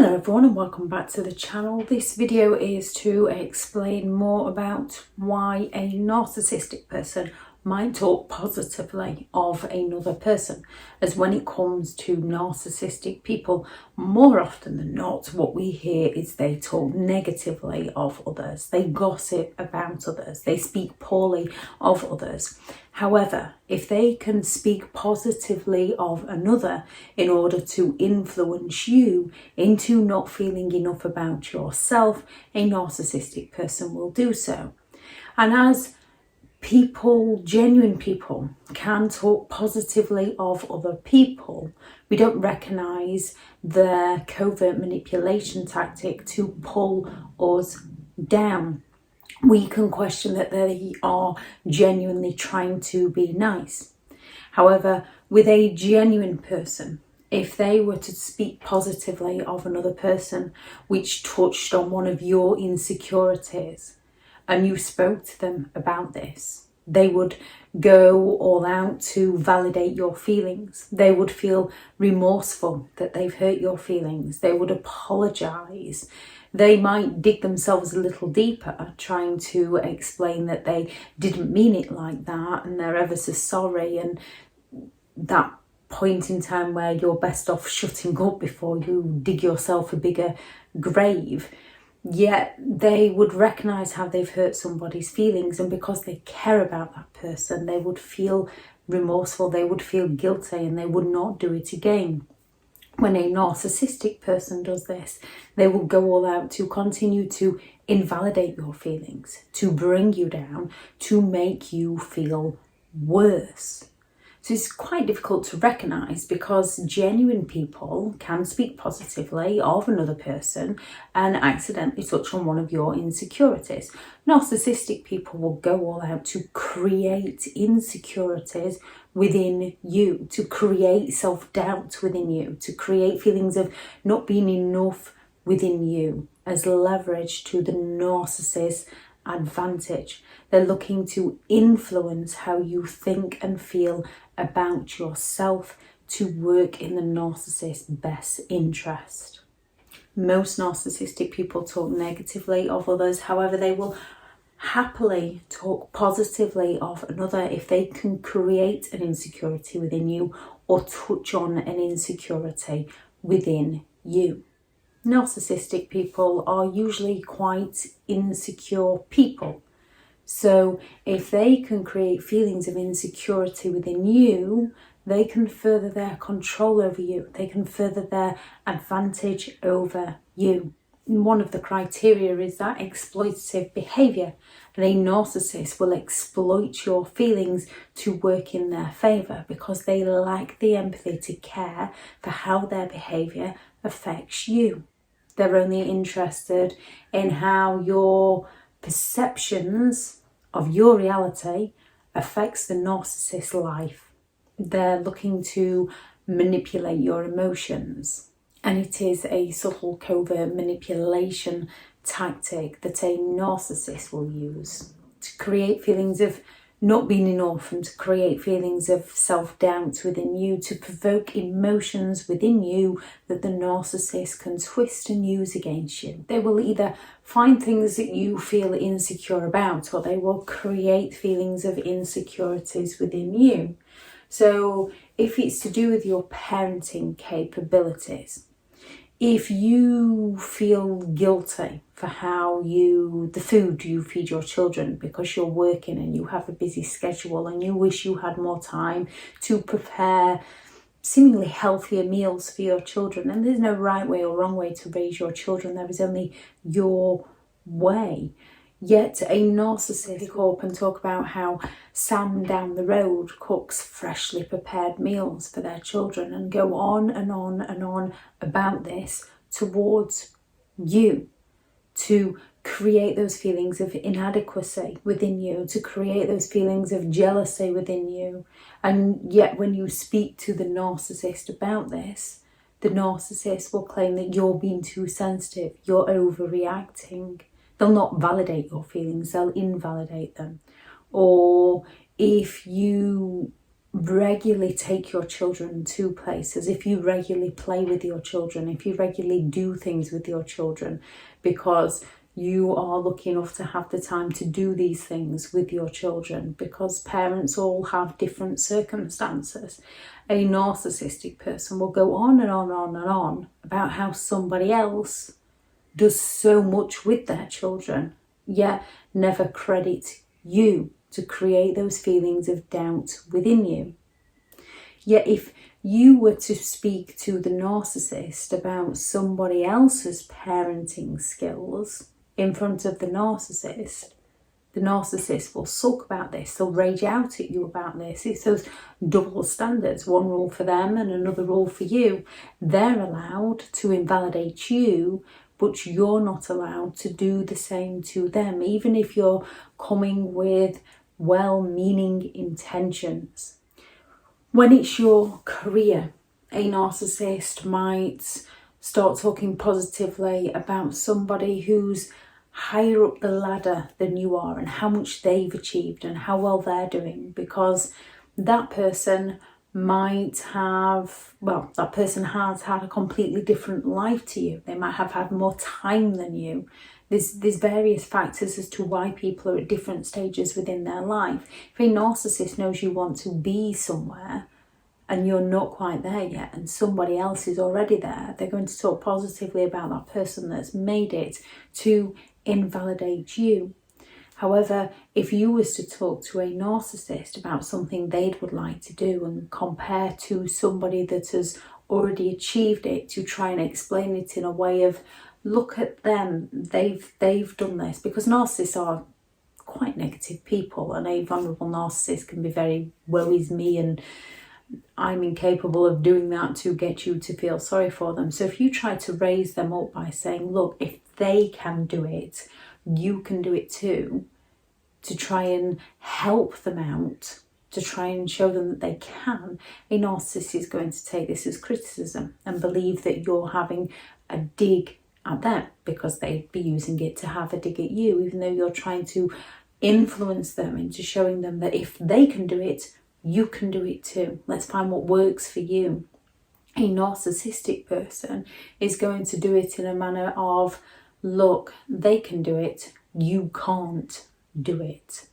Hello everyone and welcome back to the channel. This video is to explain more about why a narcissistic person might talk positively of another person, as when it comes to narcissistic people, more often than not what we hear is they talk negatively of others, they gossip about others, they speak poorly of others. However, if they can speak positively of another in order to influence you into not feeling enough about yourself, a narcissistic person will do so. And as people, genuine people, can talk positively of other people, we don't recognise their covert manipulation tactic to pull us down. We can question that they are genuinely trying to be nice. However, with a genuine person, if they were to speak positively of another person which touched on one of your insecurities, and you spoke to them about this, they would go all out to validate your feelings. They would feel remorseful that they've hurt your feelings. They would apologise. They might dig themselves a little deeper, trying to explain that they didn't mean it like that and they're ever so sorry, and that point in time where you're best off shutting up before you dig yourself a bigger grave. Yet they would recognise how they've hurt somebody's feelings, and because they care about that person, they would feel remorseful, they would feel guilty, and they would not do it again. When a narcissistic person does this, they will go all out to continue to invalidate your feelings, to bring you down, to make you feel worse. So it's quite difficult to recognise, because genuine people can speak positively of another person and accidentally touch on one of your insecurities. Narcissistic people will go all out to create insecurities within you, to create self-doubt within you, to create feelings of not being enough within you as leverage to the narcissist's advantage. They're looking to influence how you think and feel about yourself to work in the narcissist's best interest. Most narcissistic people talk negatively of others. However, they will happily talk positively of another if they can create an insecurity within you or touch on an insecurity within you. Narcissistic people are usually quite insecure people. So if they can create feelings of insecurity within you, they can further their control over you. They can further their advantage over you. And one of the criteria is that exploitative behaviour. And a narcissist will exploit your feelings to work in their favour, because they lack the empathy to care for how their behaviour affects you. They're only interested in how your perceptions of your reality affects the narcissist's life. They're looking to manipulate your emotions, and it is a subtle covert manipulation tactic that a narcissist will use to create feelings of not being enough and to create feelings of self-doubt within you, to provoke emotions within you that the narcissist can twist and use against you. They will either find things that you feel insecure about, or they will create feelings of insecurities within you. So if it's to do with your parenting capabilities, if you feel guilty for the food you feed your children because you're working and you have a busy schedule and you wish you had more time to prepare seemingly healthier meals for your children, and there's no right way or wrong way to raise your children, there is only your way. Yet a narcissist will up and talk about how Sam down the road cooks freshly prepared meals for their children, and go on and on and on about this towards you, to create those feelings of inadequacy within you, to create those feelings of jealousy within you. And yet when you speak to the narcissist about this, the narcissist will claim that you're being too sensitive, you're overreacting. They'll not validate your feelings, they'll invalidate them. Or if you regularly take your children to places, if you regularly play with your children, if you regularly do things with your children, because you are lucky enough to have the time to do these things with your children, because parents all have different circumstances. A narcissistic person will go on and on and on and on about how somebody else does so much with their children, yet never credit you to create those feelings of doubt within you. Yet if you were to speak to the narcissist about somebody else's parenting skills in front of the narcissist will sulk about this, they'll rage out at you about this. It's those double standards, one rule for them and another rule for you. They're allowed to invalidate you, but you're not allowed to do the same to them, even if you're coming with well-meaning intentions. When it's your career, a narcissist might start talking positively about somebody who's higher up the ladder than you are and how much they've achieved and how well they're doing, because that person has had a completely different life to you. They might have had more time than you. There's various factors as to why people are at different stages within their life. If a narcissist knows you want to be somewhere and you're not quite there yet and somebody else is already there, they're going to talk positively about that person that's made it to invalidate you. However, if you was to talk to a narcissist about something they would like to do and compare to somebody that has already achieved it, to try and explain it in a way of, look at them, they've done this, because narcissists are quite negative people, and a vulnerable narcissist can be very woe is me and I'm incapable of doing that to get you to feel sorry for them. So if you try to raise them up by saying, look, if they can do it, you can do it too, to try and help them out, to try and show them that they can, a narcissist is going to take this as criticism and believe that you're having a dig at them, because they'd be using it to have a dig at you, even though you're trying to influence them into showing them that if they can do it, you can do it too. Let's find what works for you. A narcissistic person is going to do it in a manner of, look, they can do it, you can't do it.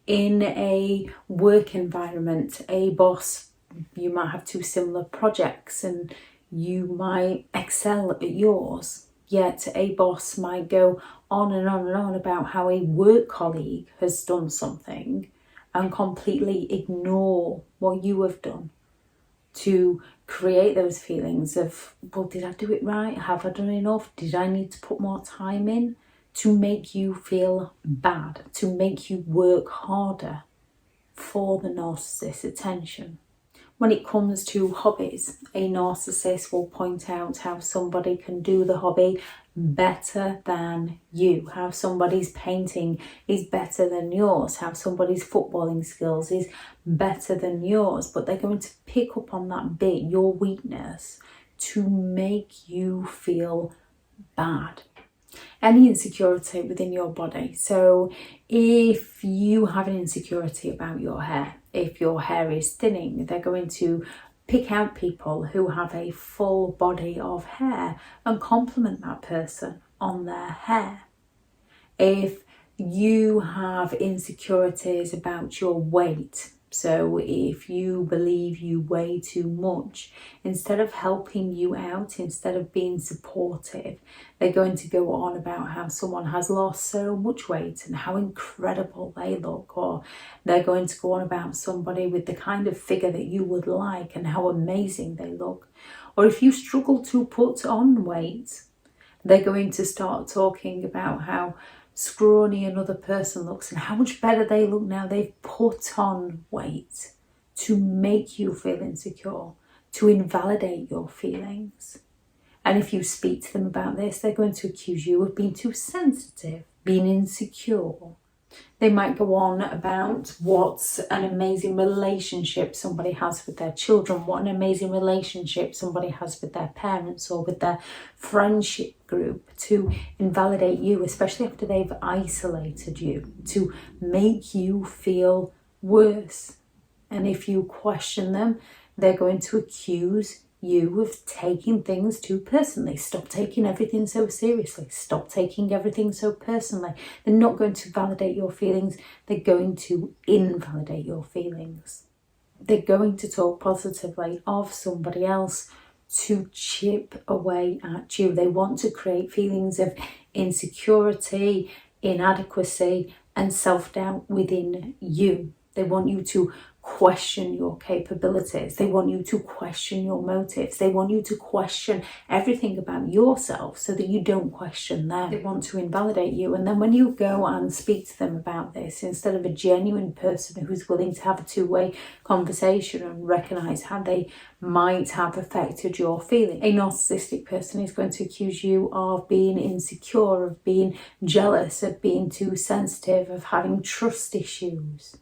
In a work environment, a boss, you might have two similar projects and you might excel at yours, yet a boss might go on and on and on about how a work colleague has done something and completely ignore what you have done, to create those feelings of, well, did I do it right? Have I done enough? Did I need to put more time in? To make you feel bad, to make you work harder for the narcissist's attention. When it comes to hobbies, a narcissist will point out how somebody can do the hobby better than you, how somebody's painting is better than yours, how somebody's footballing skills is better than yours, but they're going to pick up on that bit, your weakness, to make you feel bad. Any insecurity within your body. So if you have an insecurity about your hair, if your hair is thinning, they're going to pick out people who have a full body of hair and compliment that person on their hair. If you have insecurities about your weight, so if you believe you weigh too much, instead of helping you out, instead of being supportive, they're going to go on about how someone has lost so much weight and how incredible they look, or they're going to go on about somebody with the kind of figure that you would like and how amazing they look. Or if you struggle to put on weight, they're going to start talking about how scrawny another person looks and how much better they look now they've put on weight, to make you feel insecure, to invalidate your feelings. And if you speak to them about this, they're going to accuse you of being too sensitive, being insecure. They might go on about what an amazing relationship somebody has with their children, what an amazing relationship somebody has with their parents or with their friendship group, to invalidate you, especially after they've isolated you, to make you feel worse. And if you question them, they're going to accuse you of taking things too personally. Stop taking everything so seriously. Stop taking everything so personally. They're not going to validate your feelings. They're going to invalidate your feelings. They're going to talk positively of somebody else to chip away at you. They want to create feelings of insecurity, inadequacy, and self-doubt within you. They want you to question your capabilities. They want you to question your motives. They want you to question everything about yourself so that you don't question them. They want to invalidate you. And then when you go and speak to them about this, instead of a genuine person who's willing to have a two-way conversation and recognize how they might have affected your feelings, a narcissistic person is going to accuse you of being insecure, of being jealous, of being too sensitive, of having trust issues.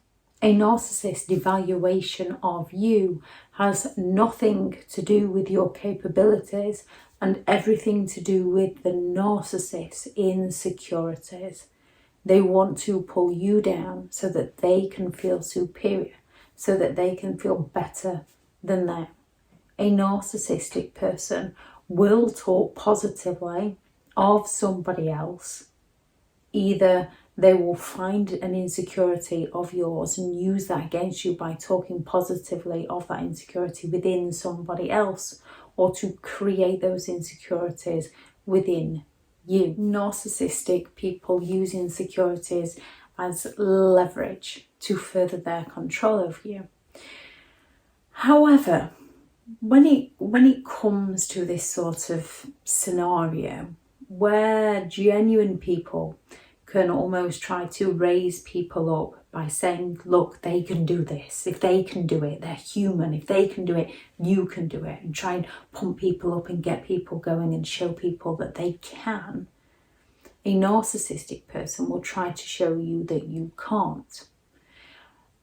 A narcissist devaluation of you has nothing to do with your capabilities and everything to do with the narcissist's insecurities. They want to pull you down so that they can feel superior, so that they can feel better than them. A narcissistic person will talk positively of somebody else. Either they will find an insecurity of yours and use that against you by talking positively of that insecurity within somebody else, or to create those insecurities within you. Narcissistic people use insecurities as leverage to further their control over you. However, when it comes to this sort of scenario where genuine people can almost try to raise people up by saying, look, they can do this. If they can do it, they're human. If they can do it, you can do it. And try and pump people up and get people going and show people that they can. A narcissistic person will try to show you that you can't.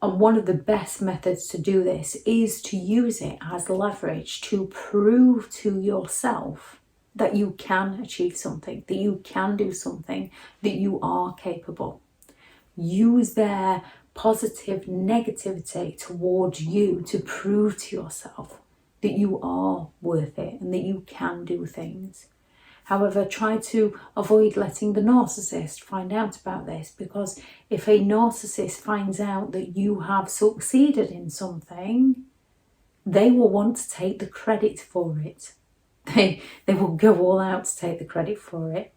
And one of the best methods to do this is to use it as leverage to prove to yourself that you can achieve something, that you can do something, that you are capable. Use their positive negativity towards you to prove to yourself that you are worth it and that you can do things. However, try to avoid letting the narcissist find out about this, because if a narcissist finds out that you have succeeded in something, they will want to take the credit for it. They will go all out to take the credit for it.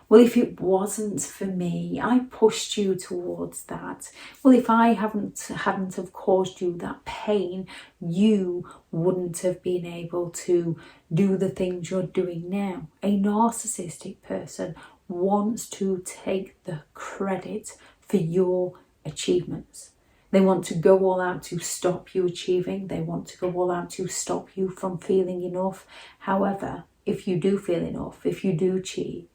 Well, if it wasn't for me, I pushed you towards that. Well, if I hadn't have caused you that pain, you wouldn't have been able to do the things you're doing now. A narcissistic person wants to take the credit for your achievements. They want to go all out to stop you achieving. They want to go all out to stop you from feeling enough. However, if you do feel enough, if you do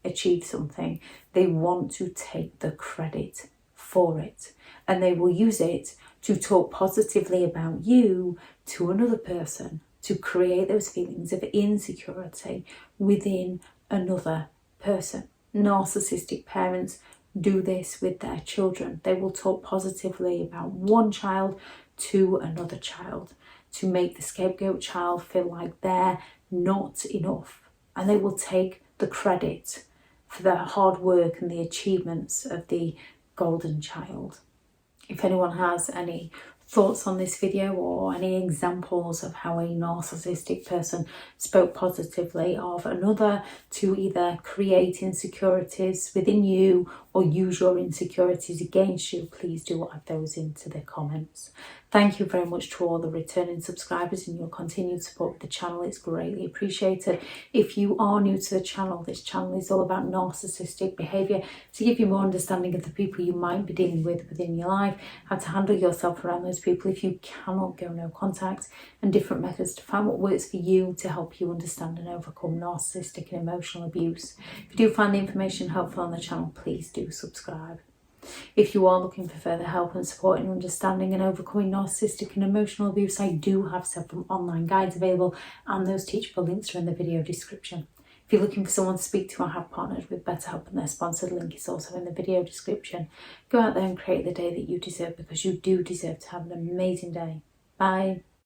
achieve something, they want to take the credit for it. And they will use it to talk positively about you to another person, to create those feelings of insecurity within another person. Narcissistic parents do this with their children. They will talk positively about one child to another child to make the scapegoat child feel like they're not enough, and they will take the credit for the hard work and the achievements of the golden child. If anyone has any thoughts on this video or any examples of how a narcissistic person spoke positively of another to either create insecurities within you or use your insecurities against you, please do add those into the comments. Thank you very much to all the returning subscribers and your continued support of the channel. It's greatly appreciated. If you are new to the channel, this channel is all about narcissistic behaviour to give you more understanding of the people you might be dealing with within your life, how to handle yourself around those people if you cannot go no contact, and different methods to find what works for you to help you understand and overcome narcissistic and emotional abuse. If you do find the information helpful on the channel, please do subscribe. If you are looking for further help and support in understanding and overcoming narcissistic and emotional abuse, I do have several online guides available, and those teachable links are in the video description. If you're looking for someone to speak to or have partnered with BetterHelp, and their sponsored link is also in the video description. Go out there and create the day that you deserve, because you do deserve to have an amazing day. Bye.